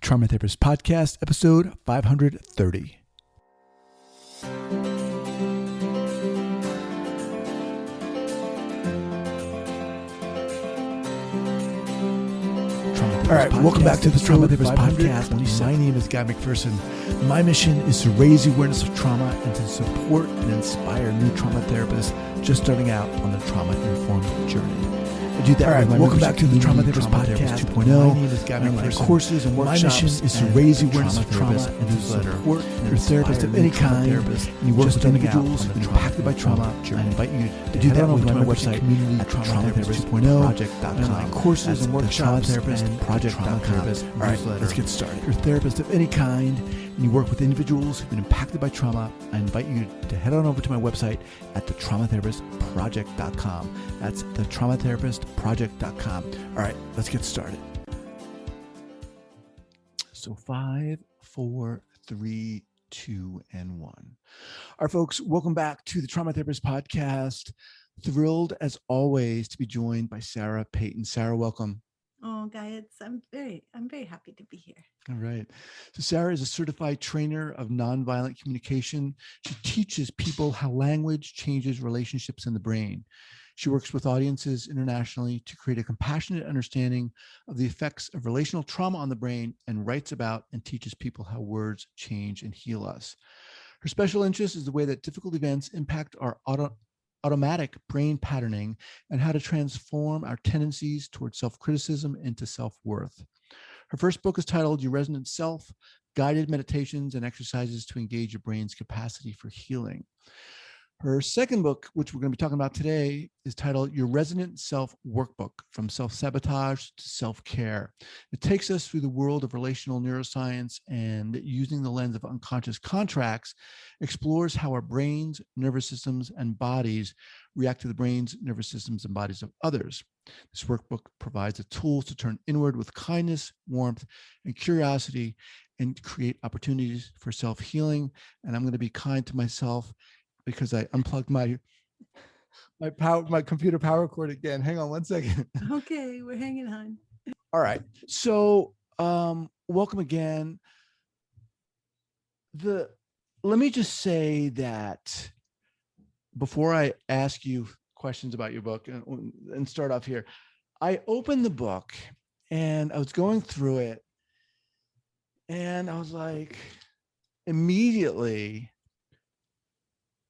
Trauma Therapist Podcast, episode 530. All right, welcome back to the Trauma Therapist Podcast. My name is Guy McPherson. My mission is to raise the awareness of trauma and to support and inspire new trauma therapists just starting out on the trauma-informed journey. I do that. All right, welcome back to the Trauma Therapist Podcast 2.0. My name is Guy McPherson. Courses and workshops. My mission is to raise the awareness of trauma and to support your therapist of any kind. And you work with individuals who've been impacted by trauma. I invite you to do that on my website at traumatherapist 2.0. Online courses and workshops and project.com. All right, let's get started. If you're a therapist of any kind and you work with individuals who've been impacted by trauma, I invite you to head on over to my website at thetraumatherapistproject.com. That's thetraumatherapistproject.com. All right, let's get started. So 5, 4, 3, 2, and 1. All right, folks, welcome back to the Trauma Therapist Podcast. Thrilled as always to be joined by Sarah Peyton. Sarah, welcome. Oh, Guy, I'm very happy to be here. All right. So Sarah is a certified trainer of nonviolent communication. She teaches people how language changes relationships in the brain. She works with audiences internationally to create a compassionate understanding of the effects of relational trauma on the brain and writes about and teaches people how words change and heal us. Her special interest is the way that difficult events impact our automatic brain patterning and how to transform our tendencies towards self-criticism into self-worth. Her first book is titled Your Resonant Self, Guided Meditations and Exercises to Engage Your Brain's Capacity for Healing. Her second book, which we're going to be talking about today, is titled Your Resonant Self Workbook, From Self-sabotage to Self-care. It takes us through the world of relational neuroscience and, using the lens of unconscious contracts, explores how our brains, nervous systems, and bodies react to the brains, nervous systems, and bodies of others. This workbook provides the tools to turn inward with kindness, warmth, and curiosity and create opportunities for self-healing. And I'm going to be kind to myself because I unplugged my computer power cord again. Hang on one second. Okay, we're hanging on. All right. So welcome again. Let me just say that before I ask you questions about your book and start off here, I opened the book and I was going through it and I was like immediately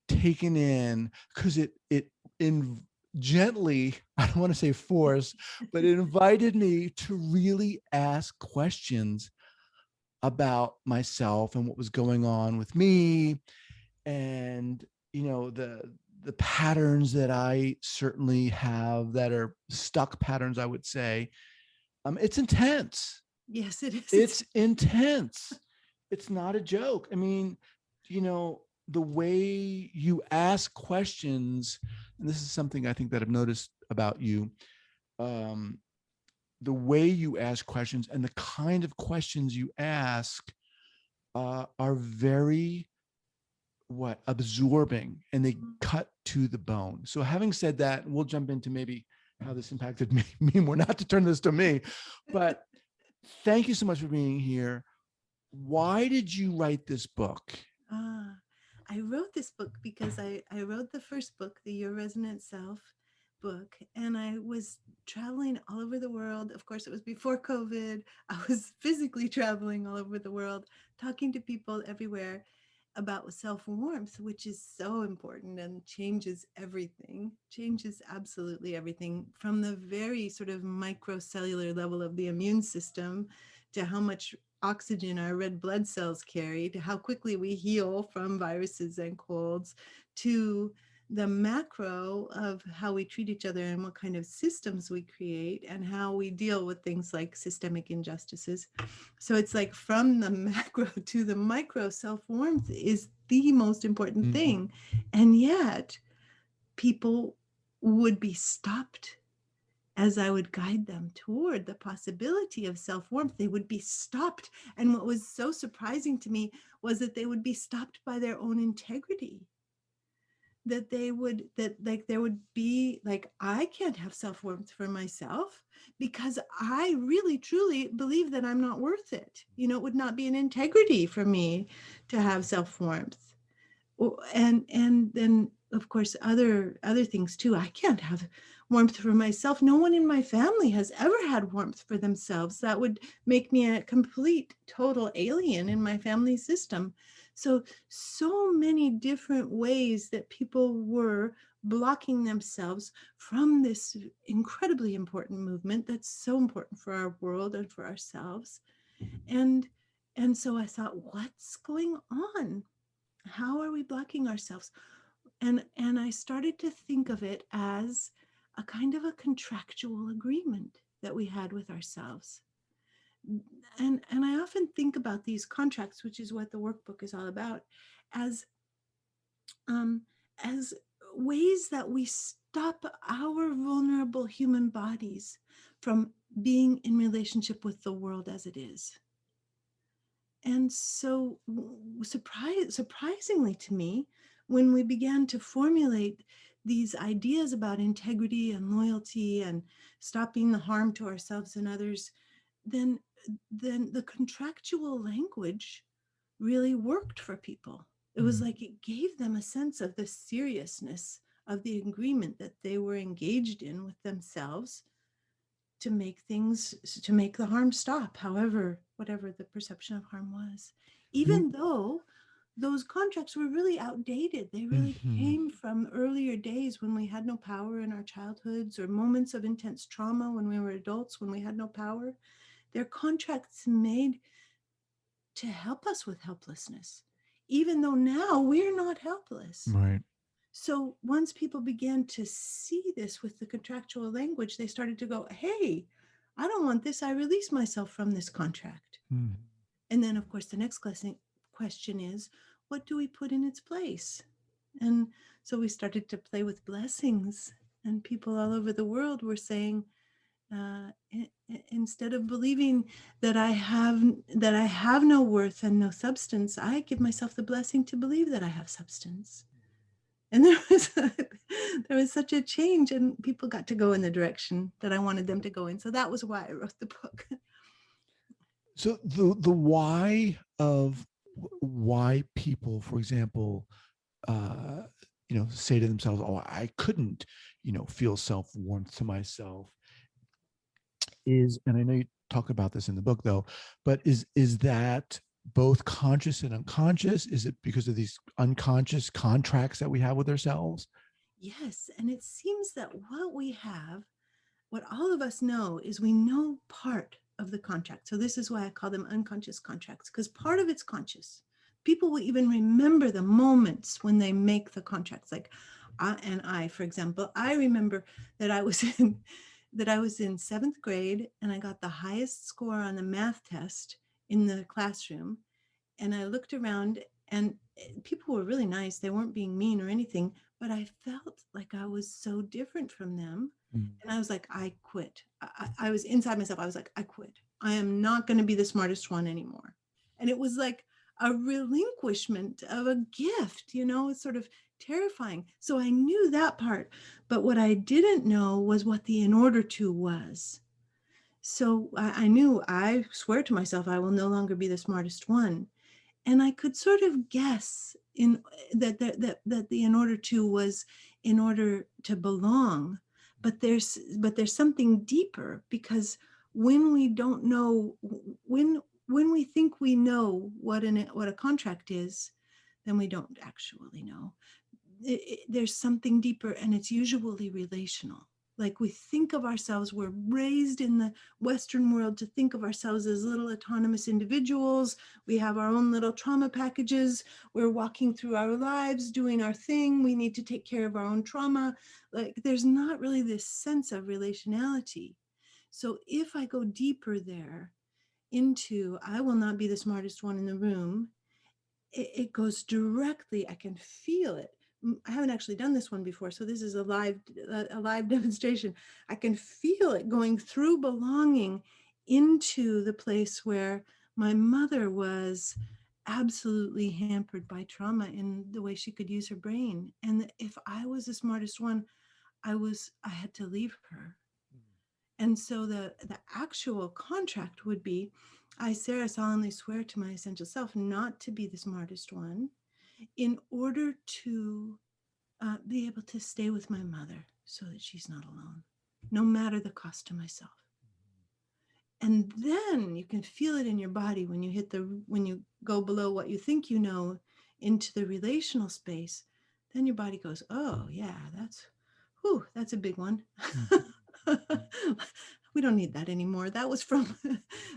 taken in because it in gently, I don't want to say force, but it invited me to really ask questions about myself and what was going on with me and the patterns that I certainly have that are stuck patterns, I would say. It's intense. Yes, it is. It's intense. It's not a joke. I mean, the way you ask questions, and this is something I think that I've noticed about you, the way you ask questions and the kind of questions you ask are very absorbing, and they cut to the bone. So having said that, we'll jump into maybe how this impacted me more, not to turn this to me, but thank you so much for being here. Why did you write this book? I wrote this book because I wrote the first book, the Your Resonant Self book, and I was traveling all over the world. Of course, it was before COVID. I was physically traveling all over the world, talking to people everywhere about self-warmth, which is so important and changes absolutely everything, from the very sort of microcellular level of the immune system to how much oxygen our red blood cells carry, to how quickly we heal from viruses and colds, to the macro of how we treat each other and what kind of systems we create and how we deal with things like systemic injustices. So it's like from the macro to the micro, self-warmth is the most important thing. And yet people would be stopped as I would guide them toward the possibility of self-warmth. They would be stopped. And what was so surprising to me was that they would be stopped by their own integrity. that they would, that like there would be like, I can't have self-worth for myself because I really truly believe that I'm not worth it. It would not be an integrity for me to have self-warmth. And then of course other things too. I can't have warmth for myself. No one in my family has ever had warmth for themselves. That would make me a complete total alien in my family system. So many different ways that people were blocking themselves from this incredibly important movement that's so important for our world and for ourselves. And and so I thought, what's going on? How are we blocking ourselves? And I started to think of it as a kind of a contractual agreement that we had with ourselves. And I often think about these contracts, which is what the workbook is all about, as um, as ways that we stop our vulnerable human bodies from being in relationship with the world as it is. And so, surprisingly to me, when we began to formulate these ideas about integrity and loyalty and stopping the harm to ourselves and others, then the contractual language really worked for people. It was Mm. like it gave them a sense of the seriousness of the agreement that they were engaged in with themselves to make things, to make the harm stop, however, whatever the perception of harm was, Mm. even though those contracts were really outdated. They really Mhm. came from earlier days when we had no power in our childhoods, or moments of intense trauma when we were adults, when we had no power. They're contracts made to help us with helplessness, even though now we're not helpless. Right. So once people began to see this with the contractual language, they started to go, hey, I don't want this. I release myself from this contract. Mm. And then, of course, the next question is, what do we put in its place? And so we started to play with blessings, and people all over the world were saying, instead of believing that I have no worth and no substance, I give myself the blessing to believe that I have substance. And there was such a change, and people got to go in the direction that I wanted them to go in. So that was why I wrote the book. So the why of why people, for example, uh, say to themselves, "Oh, I couldn't, feel self warmth to myself," is, and I know you talk about this in the book, though, but is that both conscious and unconscious? Is it because of these unconscious contracts that we have with ourselves? Yes, and it seems that what all of us know is we know part of the contract. So this is why I call them unconscious contracts, because part of it's conscious. People will even remember the moments when they make the contracts. Like for example, I remember that I was in seventh grade and I got the highest score on the math test in the classroom. And I looked around, and people were really nice. They weren't being mean or anything, but I felt like I was so different from them. Mm. And I was like, I quit. I was inside myself. I was like, I quit. I am not going to be the smartest one anymore. And it was like a relinquishment of a gift, it's sort of terrifying. So I knew that part. But what I didn't know was what the in order to was. So I knew, I swear to myself, I will no longer be the smartest one. And I could sort of guess in that the in order to was in order to belong, but there's something deeper, because when we don't know, when we think we know what a contract is, then we don't actually know. There's something deeper, and it's usually relational. Like, we think of ourselves, we're raised in the Western world to think of ourselves as little autonomous individuals. We have our own little trauma packages. We're walking through our lives, doing our thing. We need to take care of our own trauma. Like, there's not really this sense of relationality. So if I go deeper there into, I will not be the smartest one in the room, it goes directly, I can feel it. I haven't actually done this one before, so this is a live demonstration. I can feel it going through belonging into the place where my mother was, absolutely hampered by trauma in the way she could use her brain. And if I was the smartest one, I had to leave her. And so the actual contract would be, I, Sarah, solemnly swear to my essential self not to be the smartest one in order to be able to stay with my mother so that she's not alone, no matter the cost to myself. And then you can feel it in your body when when you go below what you think you know into the relational space. Then your body goes, oh yeah, that's a big one. We don't need that anymore. That was from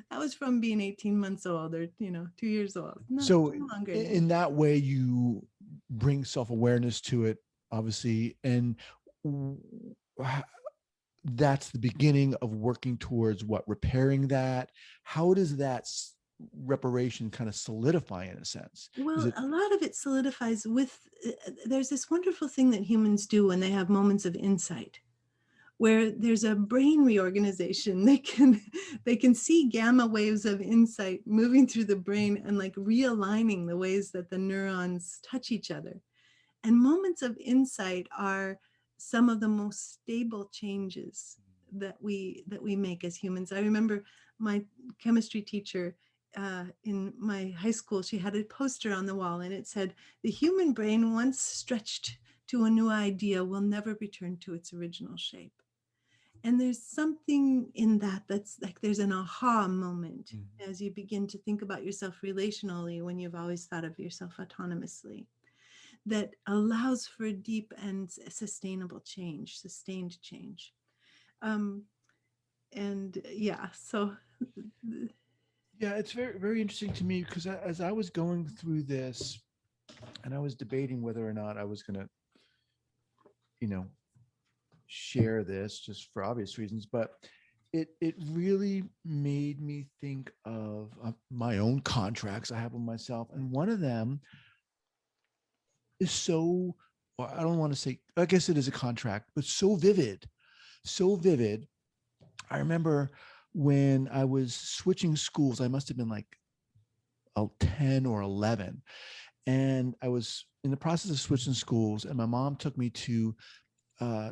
that was from being 18 months old, or 2 years old. No, So no longer need. in that way, you bring self-awareness to it, obviously, and that's the beginning of working towards what, repairing that. How does that reparation kind of solidify in a sense? Is Well, it? a lot of it solidifies with there's this wonderful thing that humans do when they have moments of insight, where there's a brain reorganization. They can see gamma waves of insight moving through the brain and like realigning the ways that the neurons touch each other. And moments of insight are some of the most stable changes that we make as humans. I remember my chemistry teacher in my high school. She had a poster on the wall, and it said, "The human brain, once stretched to a new idea, will never return to its original shape." And there's something in that that's like there's an aha moment as you begin to think about yourself relationally when you've always thought of yourself autonomously, that allows for deep and sustainable change, sustained change. Um, and yeah, so Yeah, it's very, very interesting to me because as I was going through this and I was debating whether or not I was going to, you know, share this just for obvious reasons, but it really made me think of my own contracts I have with myself, and one of them is so, well, I don't want to say, I guess it is a contract, but so vivid, so vivid. I remember when I was switching schools, I must have been like 10 or 11. And I was in the process of switching schools, and my mom took me to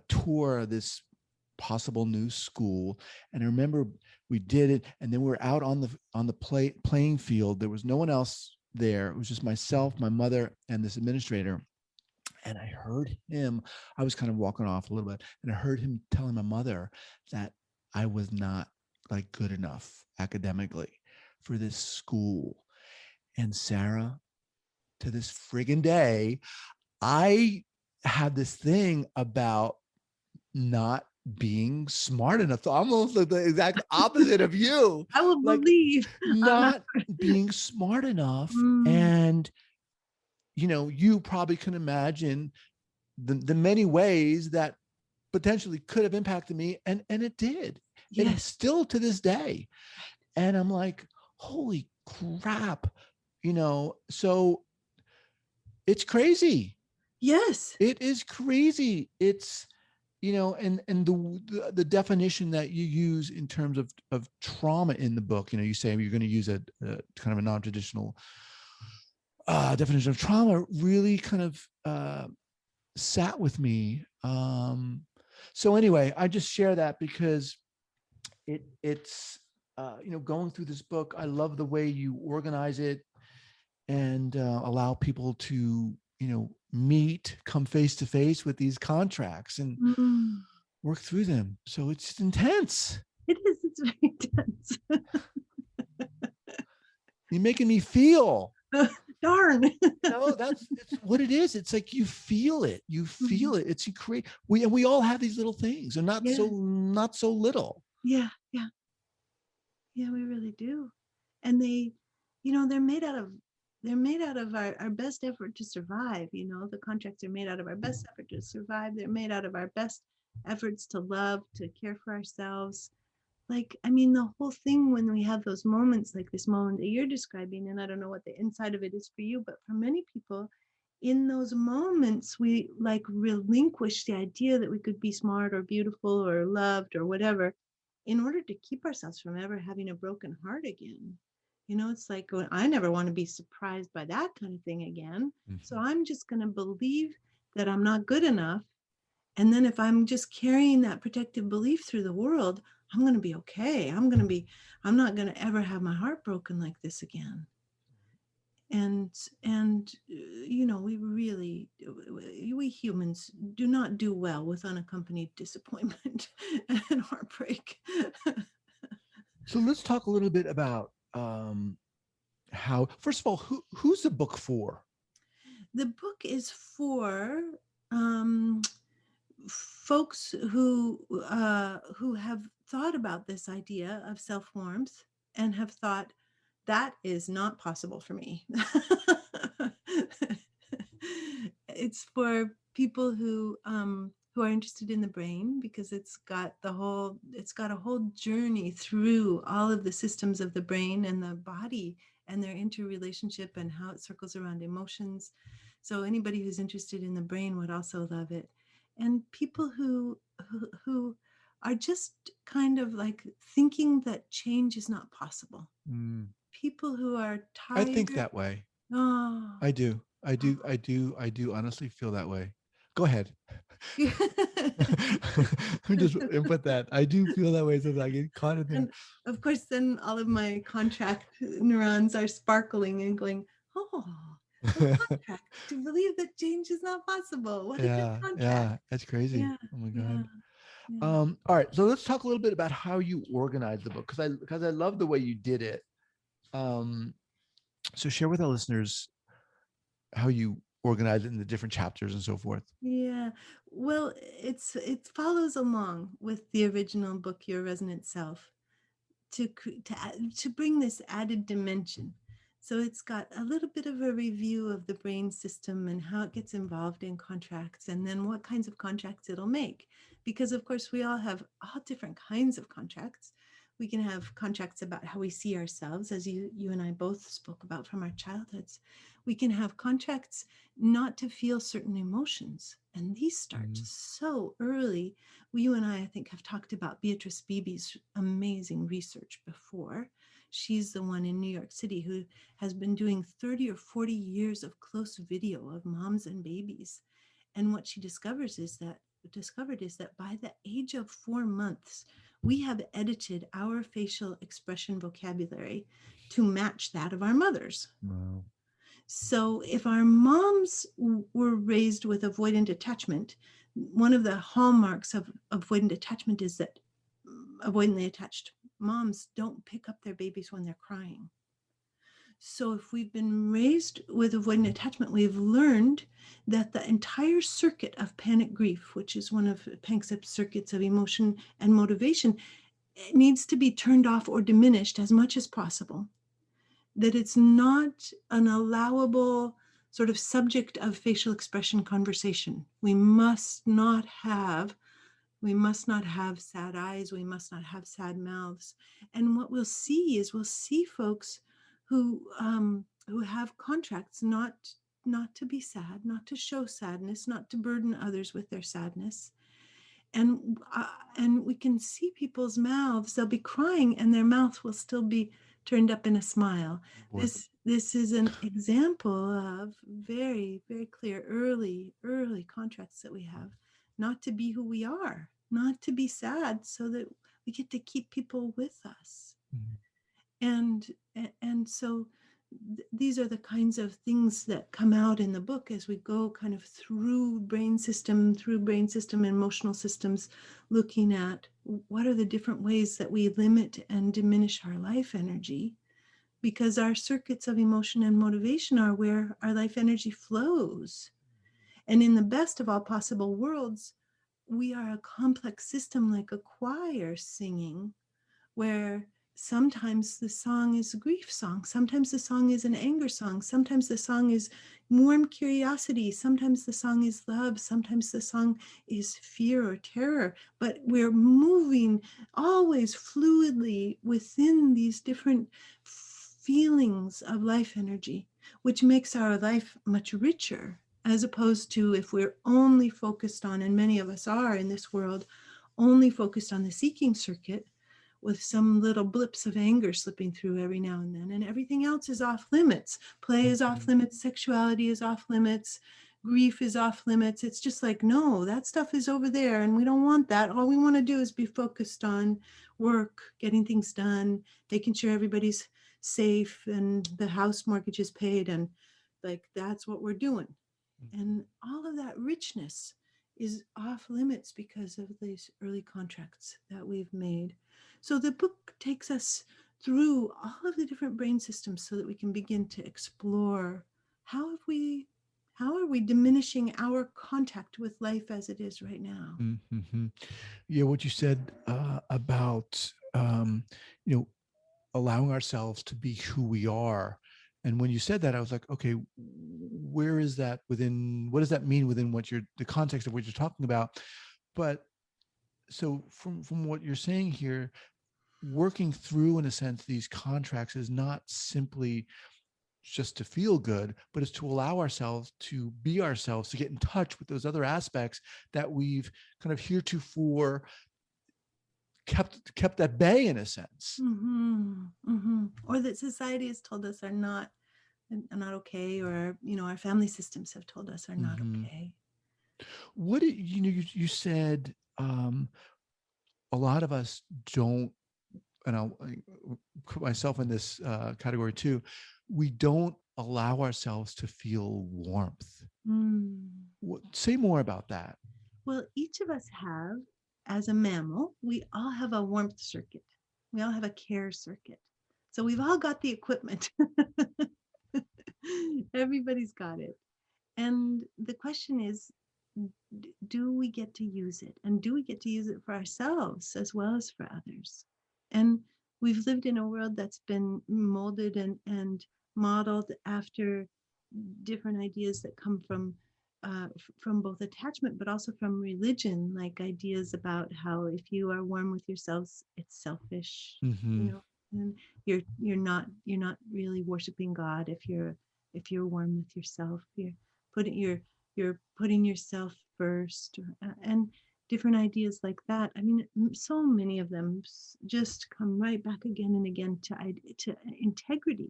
tour this possible new school. And I remember we did it, and then we were out on the playing field. There was no one else there. It was just myself, my mother, and this administrator. And I heard him, I was kind of walking off a little bit, and I heard him telling my mother that I was not like good enough academically for this school. And Sarah, to this friggin' day, I had this thing about not being smart enough. So I'm almost like the exact opposite of you. I will Like believe I'm not. not being smart enough. Mm, And you probably can imagine the many ways that potentially could have impacted me, and it did. And yes, still to this day. And I'm like, holy crap. So it's crazy. yes. It is crazy. It's and the definition that you use in terms of trauma in the book, you say you're going to use a kind of a non-traditional definition of trauma, really kind of sat with me. So anyway, I just share that because it's going through this book, I love the way you organize it and allow people to meet, come face to face with these contracts and Mm. work through them. So it's intense. It is. It's very intense. You're making me feel. Darn. That's it's what it is. It's like you feel it. You feel it. It's great. We all have these little things, and Yeah, not so little. yeah, yeah, yeah. We really do, and they're made out of our best effort to survive. The contracts are made out of our best effort to survive. They're made out of our best efforts to love, to care for ourselves. Like, I mean, the whole thing when we have those moments, like this moment that you're describing, and I don't know what the inside of it is for you, but for many people, in those moments, we like relinquish the idea that we could be smart or beautiful or loved or whatever in order to keep ourselves from ever having a broken heart again. It's like, well, I never want to be surprised by that kind of thing again. So Mhm. I'm just going to believe that I'm not good enough. And then if I'm just carrying that protective belief through the world, I'm going to be okay. I'm not going to ever have my heart broken like this again. And we humans do not do well with unaccompanied disappointment and heartbreak. So let's talk a little bit about how, first of all, who's the book for? The book is for um, folks who have thought about this idea of self-warmth and have thought that is not possible for me. It's for people who are interested in the brain, because it's got a whole journey through all of the systems of the brain and the body and their interrelationship and how it circles around emotions. So anybody who's interested in the brain would also love it. And people who are just kind of like thinking that change is not possible. Mm, People who are I think tired. that way. Oh. I do. I do honestly feel that way. Go ahead. Let me just input that. I do feel that way sometimes. I get caught in there. And of course, then all of my contract neurons are sparkling and going, oh, a contract to believe that change is not possible. What a good Yeah, contract. yeah, that's crazy. Yeah, Oh my yeah, God. yeah. All right, so let's talk a little bit about how you organize the book, because I love the way you did it. Um, so share with our listeners how you organize it in the different chapters and so forth. Yeah. Well, it follows along with the original book, Your Resonant Self, to bring this added dimension. So it's got a little bit of a review of the brain system and how it gets involved in contracts, and then what kinds of contracts it'll make. Because of course we all have all different kinds of contracts. We can have contracts about how we see ourselves, as you and I both spoke about from our childhoods. We can have contracts not to feel certain emotions, and these start Mhm. so early. You and I think, have talked about Beatrice Beebe's amazing research before. She's the one in New York City who has been doing 30 or 40 years of close video of moms and babies. And what she discovered is that by the age of 4 months, we have edited our facial expression vocabulary to match that of our mothers. Wow. So if our moms were raised with avoidant attachment, one of the hallmarks of avoidant attachment is that avoidantly attached moms don't pick up their babies when they're crying. So if we've been raised with avoidant attachment, we've learned that the entire circuit of panic grief, which is one of Panksepp's circuits of emotion and motivation, needs to be turned off or diminished as much as possible. That it's not an allowable sort of subject of facial expression conversation. We must not have sad eyes. We must not have sad mouths. And what we'll see folks who have contracts not to be sad, not to show sadness, not to burden others with their sadness. And we can see people's mouths. They'll be crying, and their mouth will still be turned up in a smile. Boy. This is an example of very, very clear early contracts that we have, not to be who we are, not to be sad, so that we get to keep people with us. Mhm. And so these are the kinds of things that come out in the book as we go kind of through brain system, emotional systems, looking at what are the different ways that we limit and diminish our life energy, because our circuits of emotion and motivation are where our life energy flows. And in the best of all possible worlds, we are a complex system, like a choir singing, where sometimes the song is a grief song, sometimes the song is an anger song, sometimes the song is warm curiosity, sometimes the song is love, sometimes the song is fear or terror. But we're moving always fluidly within these different feelings of life energy, which makes our life much richer, as opposed to if we're only focused on, and many of us are in this world, only focused on the seeking circuit. with some little blips of anger slipping through every now and then, and everything else is off limits. Play is off limits, sexuality is off limits, grief is off limits. It's just like, no, that stuff is over there and we don't want that. All we want to do is be focused on work, getting things done, making sure everybody's safe and the house mortgage is paid, and like that's what we're doing. And all of that richness is off limits because of these early contracts that we've made. So the book takes us through all of the different brain systems so that we can begin to explore how have we how are we diminishing our contact with life as it is right now. Mm-hmm. Yeah, what you said about you know, allowing ourselves to be who we are. And when you said that, I was like, okay, where is that within? What does that mean within what you're the context of what you're talking about? But so from what you're saying here, working through, in a sense, these contracts is not simply just to feel good, but it's to allow ourselves to be ourselves, to get in touch with those other aspects that we've kind of heretofore kept at bay, in a sense. Or that society has told us are not okay, or our family systems have told us are not Mm-hmm. okay. What did, you said a lot of us don't, and I'll put myself in this category too. We don't allow ourselves to feel warmth. Mm. Say more about that. Well, each of us have, as a mammal, we all have a warmth circuit. We all have a care circuit. So we've all got the equipment. Everybody's got it. And the question is, do we get to use it? And do we get to use it for ourselves as well as for others? And we've lived in a world that's been molded and modeled after different ideas that come from both attachment but also from religion, like ideas about how if you are warm with yourselves, it's selfish, Mm-hmm. and you're not really worshiping God if you're warm with yourself. You're putting yourself first, and different ideas like that. I mean, so many of them just come right back again and again to integrity.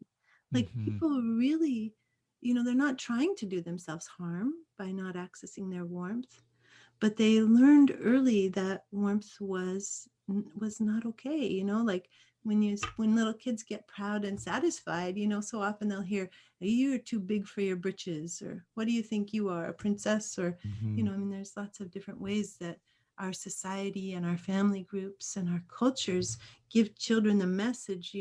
Like Mm-hmm. people really, they're not trying to do themselves harm by not accessing their warmth, but they learned early that warmth was not okay. Like when little kids get proud and satisfied, so often they'll hear, "You're too big for your britches," or "What do you think you are, a princess?" Or Mm-hmm. I mean, there's lots of different ways that our society and our family groups and our cultures give children the message,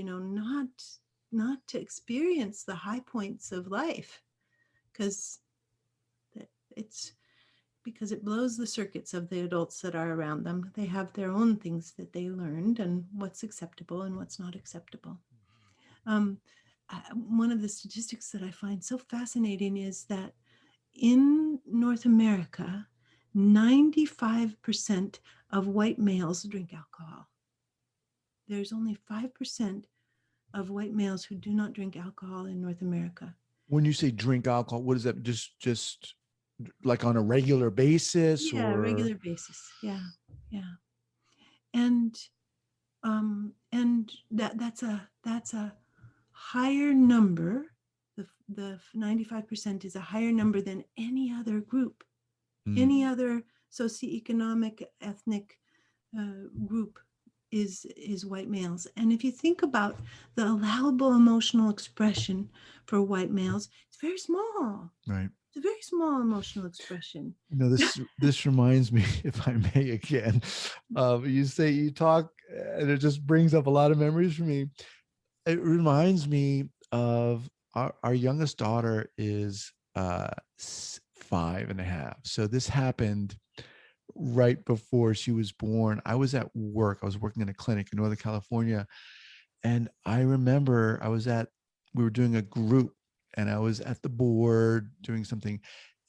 not to experience the high points of life, because it's because it blows the circuits of the adults that are around them. They have their own things that they learned and what's acceptable and what's not acceptable. Um, One of the statistics that I find so fascinating is that in North America, 95% of white males drink alcohol. There's only 5% of white males who do not drink alcohol in North America. When you say drink alcohol, what is that? Just like on a regular basis, Yeah, or? regular basis. Yeah, yeah. And that's a higher number. The 95% is a higher number than any other group, Mm. any other socioeconomic ethnic group is white males. And if you think about the allowable emotional expression for white males, it's very small. Right. It's a very small emotional expression. This reminds me, if I may, again, you say you talk, and it just brings up a lot of memories for me. It reminds me of our youngest daughter is 5.5. So this happened right before she was born. I was at work. I was working in a clinic in Northern California, and I remember we were doing a group, and I was at the board doing something,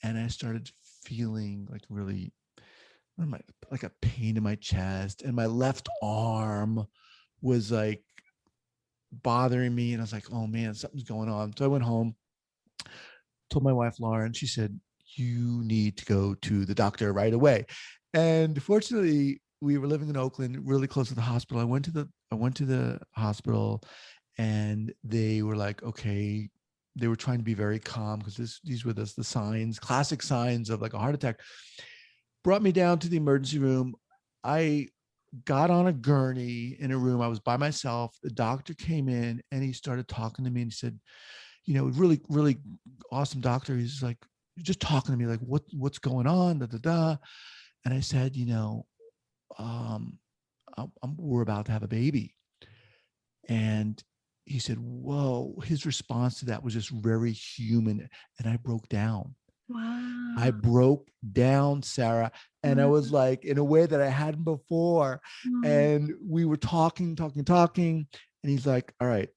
and I started feeling like really like a pain in my chest, and my left arm was like bothering me, and I was like, oh man, something's going on. So I went home, told my wife Lauren. She said, you need to go to the doctor right away. And fortunately, we were living in Oakland, really close to the hospital. I went to the hospital, and they were like, okay, they were trying to be very calm because these were the signs, classic signs of like a heart attack. Brought me down to the emergency room. I got on a gurney in a room. I was by myself. The doctor came in and he started talking to me and he said, really, really awesome doctor. He's like, just talking to me, like, what's going on? Da, da, da. And I said, um, we're about to have a baby. And he said, whoa, his response to that was just very human. And I broke down. I Wow. broke down, Sarah. And I Wow. was like, in a way that I hadn't before. Mm. And we were talking. And he's like, all right,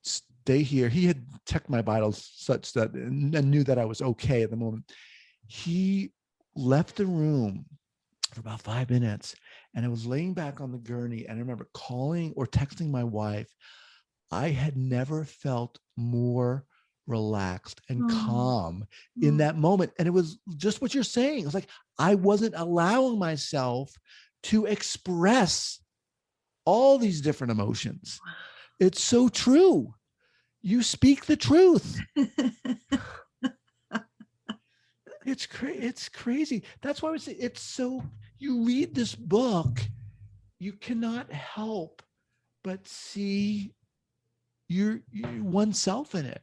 stay here. He had checked my vitals such that and knew that I was okay at the moment. He left the room for about 5 minutes, and I was laying back on the gurney. And I remember calling or texting my wife. I had never felt more relaxed and Mm. calm in Mm. that moment. And it was just what you're saying. It was like I wasn't allowing myself to express all these different emotions. It's so true. You speak the truth. It's crazy. That's why I would say it's so, you read this book, you cannot help but see your oneself in it.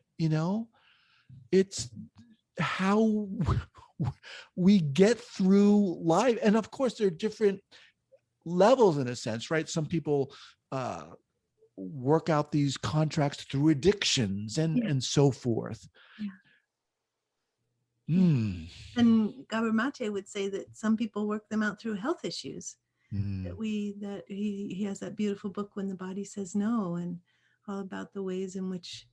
It's how we get through life. And of course, there are different levels in a sense, right? Some people work out these contracts through addictions Yeah. and so forth. Yeah. Yeah. Mm. And Gabor Mate would say that some people work them out through health issues. Mm. That he has that beautiful book, When the Body Says No, and all about the ways in which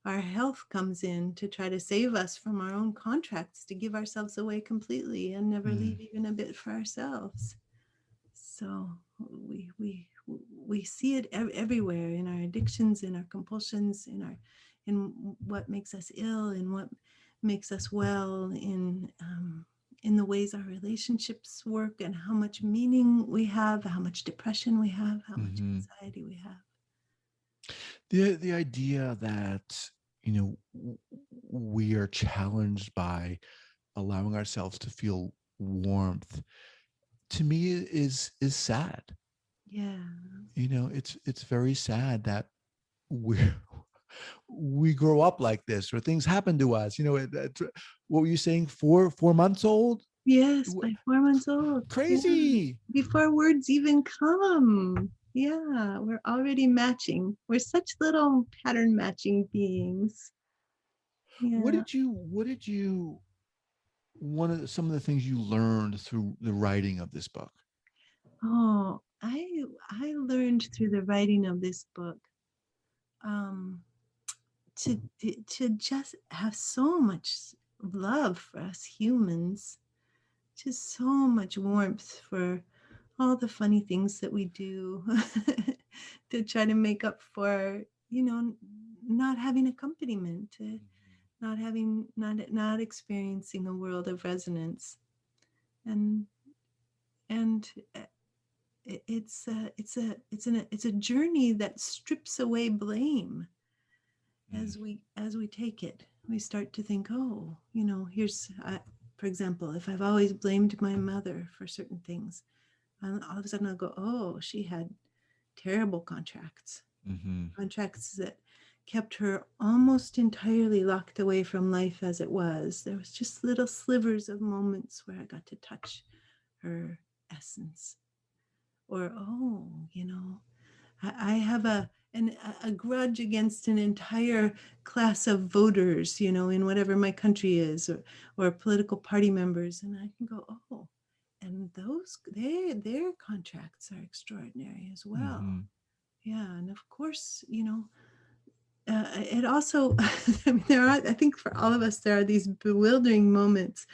our health comes in to try to save us from our own contracts, to give ourselves away completely and never Mm. leave even a bit for ourselves. So we see it everywhere, in our addictions, in our compulsions, in what makes us ill, in what makes us well, in the ways our relationships work, and how much meaning we have, how much depression we have, how much Mm-hmm. anxiety we have. The idea that we are challenged by allowing ourselves to feel warmth, to me, is sad. Yeah. It's very sad that we grow up like this, or things happen to us. What were you saying? 4 months old? Yes, by 4 months old. Yeah. Crazy. Before words even come. Yeah, we're already matching. We're such little pattern matching beings. What Yeah. did you one of some of the things you learned through the writing of this book? Oh, I learned through the writing of this book, um, to just have so much love for us humans, just so much warmth for all the funny things that we do to try to make up for, not having accompaniment, to not experiencing a world of resonance. And and it's a journey that strips away blame. Mm. As we take it, we start to think, oh, here's, for example, if I've always blamed my mother for certain things, and all of a sudden I'll go, oh, she had terrible contracts, Mm-hmm. contracts that kept her almost entirely locked away from life as it was. There was just little slivers of moments where I got to touch her essence. Or, oh, I have a grudge against an entire class of voters, in whatever my country is, or political party members, and I can go, oh, and their contracts are extraordinary as well. Mm-hmm. Yeah, and of course, it also, I mean, I think for all of us, there are these bewildering moments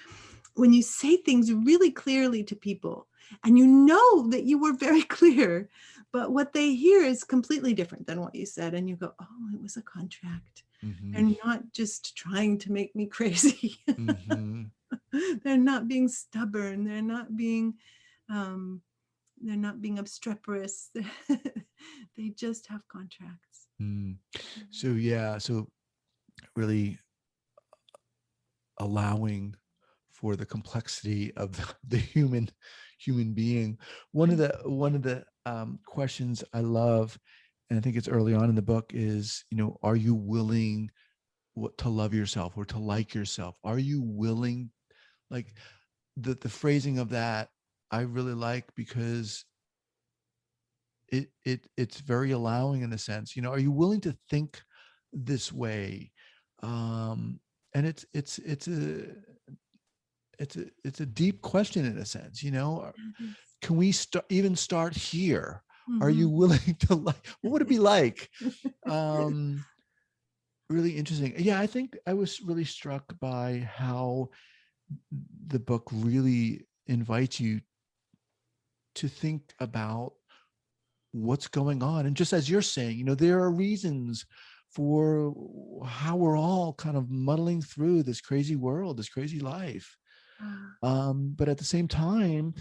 when you say things really clearly to people, and you know that you were very clear, but what they hear is completely different than what you said. And you go, oh, it was a contract. Mm-hmm. They're not just trying to make me crazy. Mm-hmm. They're not being stubborn. They're not being, um, they're not being obstreperous. They just have contracts. Mm. So yeah, so really allowing for the complexity of the human being. One of the questions I love, and I think it's early on in the book, is, are you willing to love yourself or to like yourself? Are you willing, like the phrasing of that I really like, because it's very allowing in a sense. Are you willing to think this way? And it's a deep question in a sense. Yes. Can we even start here? Are you Mhm. willing to, like, what would it be like? um Really interesting. Yeah, I think I was really struck by how the book really invites you to think about what's going on. And just as you're saying, there are reasons for how we're all kind of muddling through this crazy world, this crazy life. Ah, But at the same time,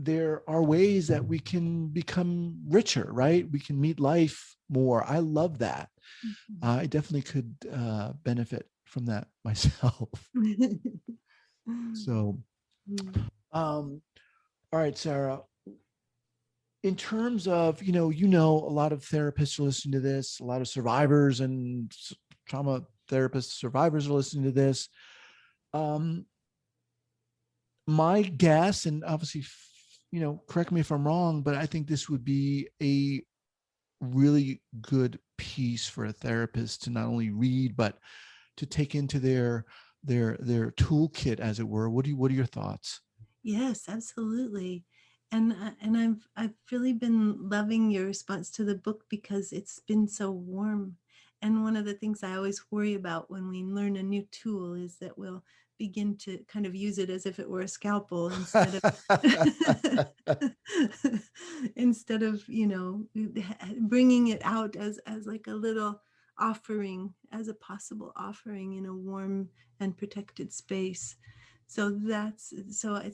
there are ways that we can become richer, right? We can meet life more. I love that. mhm. I definitely could benefit from that myself. So, Mm. um, all right, Sarah, in terms of, a lot of therapists are listening to this, a lot of survivors and trauma therapists, survivors are listening to this. Um, my guess, and obviously, correct me if I'm wrong, but I think this would be a really good piece for a therapist to not only read, but to take into their toolkit, as it were. What are your thoughts? Yes, absolutely. And I've really been loving your response to the book because it's been so warm. And one of the things I always worry about when we learn a new tool is that we'll begin to kind of use it as if it were a scalpel instead of instead of, bringing it out as like a little offering, as a possible offering in a warm and protected space. So it's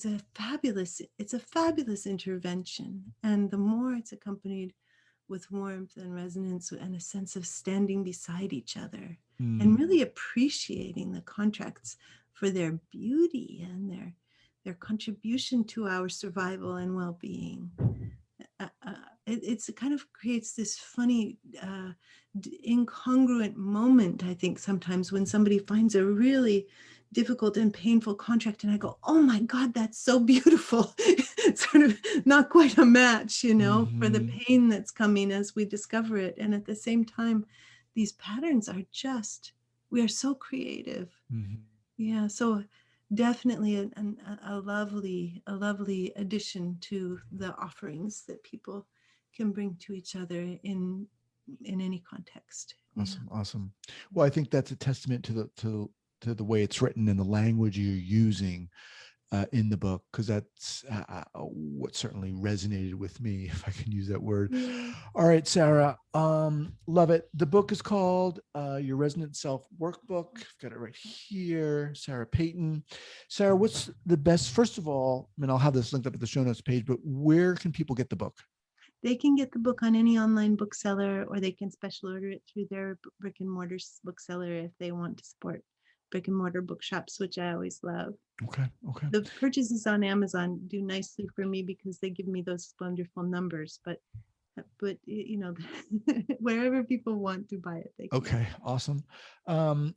a fabulous intervention, and the more it's accompanied with warmth and resonance and a sense of standing beside each other and Mm, really appreciating the contracts for their beauty and their contribution to our survival and well-being. It kind of creates this funny incongruent moment, I think, sometimes when somebody finds a really difficult and painful contract and I go, oh my God, that's so beautiful. Sort of not quite a match, for the mhm, pain that's coming as we discover it. And at the same time, these patterns are just, we are so creative. mhm. Yeah, so definitely a lovely addition to the offerings that people can bring to each other in any context. Yeah. Awesome, awesome. Well, I think that's a testament to the way it's written and the language you're using in the book, because that's what certainly resonated with me, if I can use that word. Yeah. All right, Sarah, love it. The book is called Your Resonant Self Workbook. I've got it right here. Sarah Peyton. Sarah, what's the best? First of all, I mean, I'll have this linked up at the show notes page, but where can people get the book? They can get the book on any online bookseller, or they can special order it through their brick and mortar bookseller if they want to support brick and mortar bookshops, which I always love. Okay, okay. The purchases on Amazon do nicely for me because they give me those wonderful numbers, but wherever people want to buy it, they can buy Okay, it. awesome. And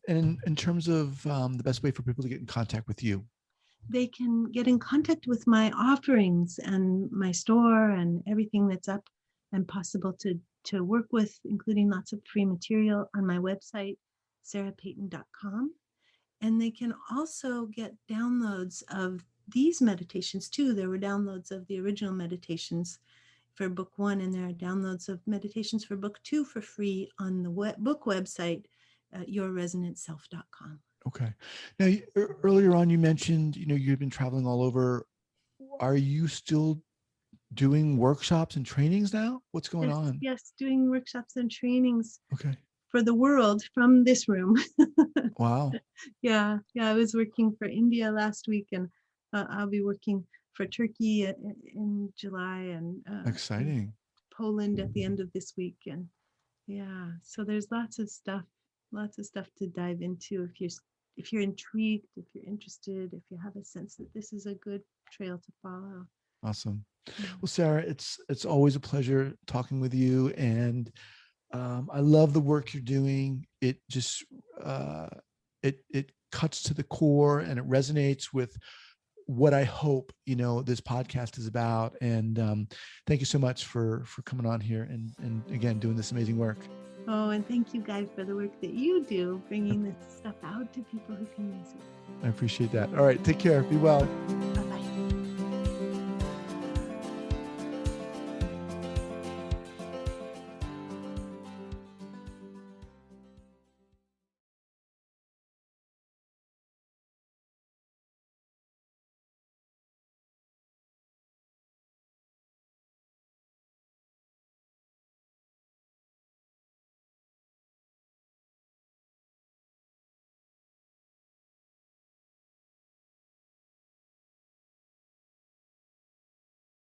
in terms of the best way for people to get in contact with you. They can get in contact with my offerings and my store and everything that's up and possible to work with, including lots of free material on my website, sarahpayton.com. And they can also get downloads of these meditations too. There were downloads of the original meditations for book one, and there are downloads of meditations for book two for free on the book website, yourresonantself.com. Okay. Now, earlier on, you mentioned, you've been traveling all over. Are you still doing workshops and trainings now? What's going Yes, on? yes, doing workshops and trainings Okay. for the world from this room. Wow. Yeah, I was working for India last week, and I'll be working for Turkey in July, and Exciting. Poland at the end of this week. And yeah, so there's lots of stuff to dive into if you're intrigued, if you're interested, if you have a sense that this is a good trail to follow. Awesome. Yeah. Well, Sarah, it's always a pleasure talking with you, and I love the work you're doing. It just it cuts to the core, and it resonates with what I hope this podcast is about. And thank you so much for coming on here and again doing this amazing work. Oh, and thank you guys for the work that you do, bringing this stuff out to people who can use it. I appreciate that. All right, take care. Be well.